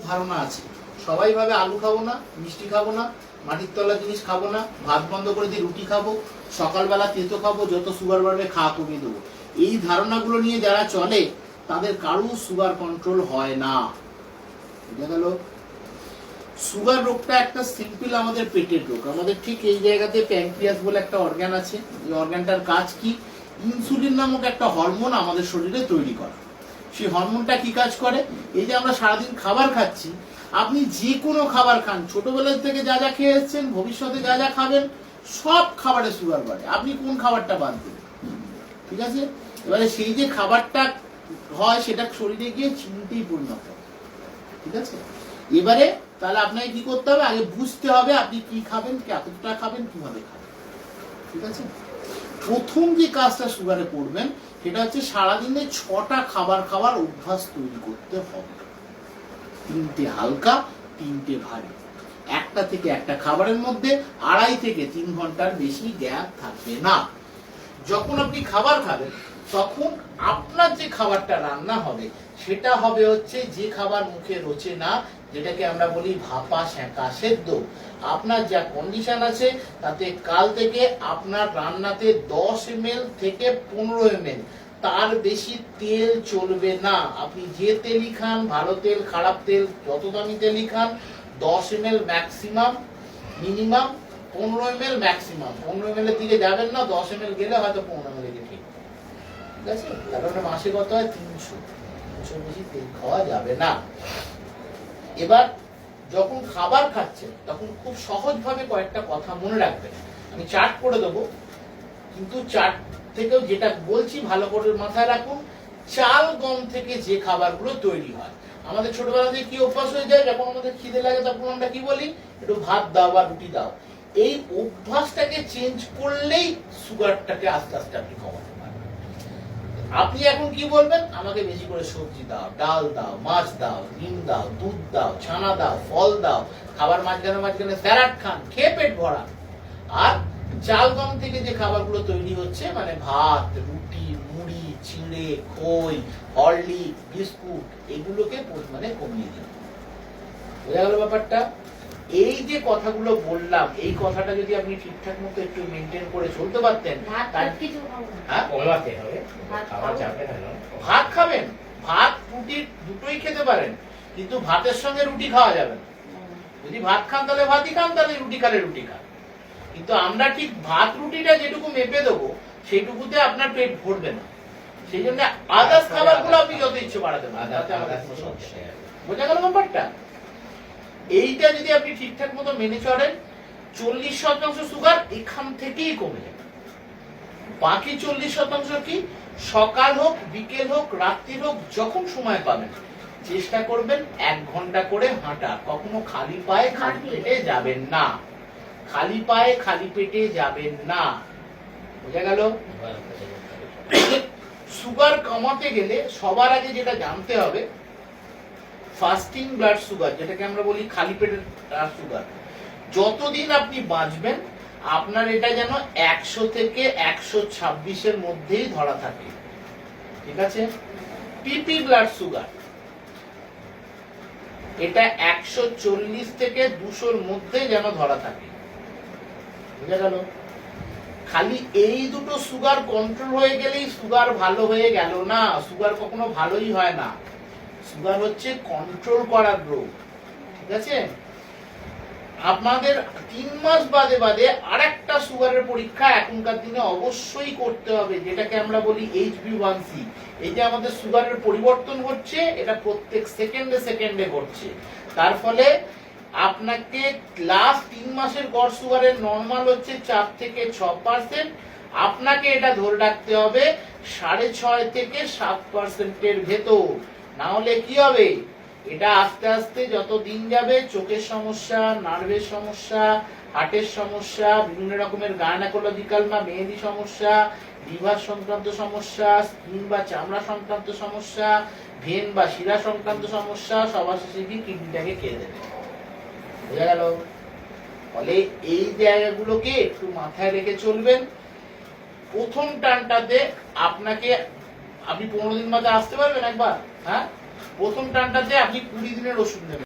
ধারণা আছে, সবাই ভাবে আলু খাবো না, মিষ্টি খাবো না, মাটির তলা জিনিস খাবো না, ভাত বন্ধ করে দিয়ে রুটি খাবো, সকালবেলা তেতো খাবো, যত সুগার বাড়বে খাওয়া কমিয়ে দেবো। এই ধারণাগুলো নিয়ে যারা চলে তাদের কারো সুগার কন্ট্রোল হয় না। বুঝা গেল? সুগার রোগটা একটা সিম্পল আমাদের পেটের রোগ। আমাদের ঠিক এই জায়গাতে প্যানক্রিয়াস বলে একটা অর্গান আছে। এই অর্গানটার কাজ কি? ইনসুলিন নামক একটা হরমোন আমাদের শরীরে তৈরি করা। সেই হরমোনটা কি কাজ করে? এই যে আমরা সারাদিন খাবার খাচ্ছি, আপনি যে কোনো খাবার খান, ছোটবেলা থেকে যা যা খেয়ে এসেছেন, ভবিষ্যতে যা যা খাবেন, সব খাবারে সুগার বাড়ে। আপনি কোন খাবারটা বাদ দেবেন? ঠিক আছে? এবারে সেই যে খাবারটা হয় সেটা শরীরে গিয়ে চিনিতেই পরিণত হয়। ঠিক আছে? এবারে তাহলে আপনাকে কি করতে হবে? আগে বুঝতে হবে আপনি কি খাবেন, কতটা খাবেন, কিভাবে খাবেন। ঠিক আছে? প্রথম যে কাজটা সুগারে করবেন সেটা হচ্ছে সারাদিনে 6টা খাবার খাওয়ার অভ্যাস তৈরি করতে হবে। 3টে হালকা, 3টে ভারী। একটা থেকে একটা খাবারের মধ্যে 2.5 থেকে 3 ঘন্টার বেশি গ্যাপ থাকবে না। যখন আপনি খাবার খাবেন তখন আপনার যে খাবারটা রান্না হবে সেটা হবে হচ্ছে যে খাবার মুখে রোচে না, যেটাকে আমরা বলি ভাপা, সেঁকা, সেদ্ধ। আপনার যা কন্ডিশন আছে তাতে কাল থেকে আপনার রান্নাতে 10 ml থেকে 15 ml, তার বেশি তেল চলবে না। আপনি যে তেলই খান, ভালো তেল, খারাপ তেল, যত দামি তেলই খান, 10 ml maximum, minimum 15 ml maximum. 15 ml এর দিকে যাবেন না, 10 ml গেলে হয়তো 15 ml এর ঠিক। ঠিক আছে? কারণ মাসে কত হয়? 300 বেশি তেল খাওয়া যাবে না। এবার যখন খাবার খাচ্ছেন তখন খুব সহজভাবে কয়েকটা কথা মনে রাখবেন। আমি চার্ট করে দেবো, কিন্তু চার্ট থেকেও যেটা বলছি ভালো করে মাথায় রাখুন। চাল, গম থেকে যে খাবারগুলো তৈরি হয়, আমাদের ছোটবেলা থেকে কি অভ্যাস হয়ে যায়, যখন আমাদের খিদে লাগে তখন আমরা কি বলি? একটু ভাত দাও বা রুটি দাও। এই অভ্যাসটাকে চেঞ্জ করলেই সুগারটাকে আস্তে আস্তে আপনি কমাতে পারবেন। আপনি এখন কি বলবেন? আমাকে বেশি করে সবজি দাও, ডাল দাও, মাছ দাও, ডিম দাও, দুধ দাও, ছানা দাও, ফল দাও, খাবার মাঝখানে মাঝখানে স্যালাড খান, খেয়ে পেট ভরা। আর চাল, গম থেকে যে খাবারগুলো তৈরি হচ্ছে, মানে ভাত, রুটি, মুড়ি, চিড়ে, খই, হরলিক্স, বিস্কুট, এগুলোকে পরিমাণে কমিয়ে দিন। বোঝা গেল ব্যাপারটা? এই যে কথাগুলো বললাম, এই কথাটা যদি আপনি ঠিকঠাক মতো একটু মেনটেন করে চলতে পারতেন। ভাত খাবেন, ভাত রুটি দুটোই খেতে পারেন, কিন্তু ভাতের সঙ্গে রুটি খাওয়া যাবে না। যদি ভাত খান তাহলে ভাতই খান, তাহলে রুটি খালে রুটি খান। কিন্তু আমরা ঠিক ভাত রুটিটা যেটুকু মেপে দেবো সেইটুকুতে আপনার পেট ভরবে না। সেই জন্য আদার্স খাবারগুলো আপনি যত ইচ্ছে বাড়াতে পারেন। বোঝা গেল ব্যাপারটা? এইটা যদি আপনি ঠিকঠাক মতো মেনে চলেন, 40% সুগার এখান থেকেই কমে যাবে। বাকি 40% কি? সকাল হোক, বিকেল হোক, রাত্রি হোক, যখন সময় পাবেন চেষ্টা করবেন 1 ঘন্টা করে হাঁটা। কখনো খালি পায়ে খালি পেটে যাবেন না। খালি পায়ে খালি পেটে যাবেন না। বোঝা গেল? সুগার কমাতে গেলে সবার আগে যেটা জানতে হবে, ফাস্টিং ব্লাড সুগার, যেটাকে আমরা বলি খালি পেটের সুগার, যতদিন আপনি বাঁচবেন আপনার এটা যেন 100 থেকে 126-এর মধ্যেই ধরা থাকে। ঠিক আছে? পিপি ব্লাড সুগার, এটা 140 থেকে 200-র মধ্যে যেন ধরা থাকে। বুঝা গেল? খালি এই দুটো সুগার কন্ট্রোল হয়ে গেলেই সুগার ভালো হয়ে গেল না। সুগার কখনো ভালোই হয় না। সুগার হচ্ছে কন্ট্রোল করার রোগ। ঠিক আছে? আপনাদের 3 মাস বাদে বাদে আরেকটা সুগারের পরীক্ষা এখনকার দিনে অবশ্যই করতে হবে, যেটাকে আমরা বলি HbA1c। এই যে আমাদের সুগারের পরিবর্তন হচ্ছে, এটা প্রত্যেক সেকেন্ডে সেকেন্ডে ঘটছে। তার ফলে আপনাকে লাস্ট 3 মাসের গড় সুগারের নরমাল হচ্ছে 4 থেকে 6%। আপনাকে এটা ধরে রাখতে হবে 6.5 থেকে 7%-এর ভেতর। না হলে কি হবে? এটা আস্তে আস্তে যত দিন যাবে চোখের সমস্যা, নার্ভের সমস্যা, হার্টের সমস্যা, বিভিন্ন রকমের গাইনোকোলজিক্যাল বা মেহেদি সমস্যা, লিভার সংক্রান্ত সমস্যা, স্কিন বা চামড়া সংক্রান্ত সমস্যা, ভেন বা শিরা সংক্রান্ত সমস্যা, সবার শেষে গিয়ে কিডনিটাকে খেয়ে দেবে। বোঝা গেল? ফলে এই জায়গাগুলোকে একটু মাথায় রেখে চলবেন। প্রথম টানটাতে আপনাকে, আপনি 15 দিন বাদে আসতে পারবেন একবার? হ্যাঁ, প্রথম টানটাতে আপনি 20 দিনের ওষুধ নেবেন।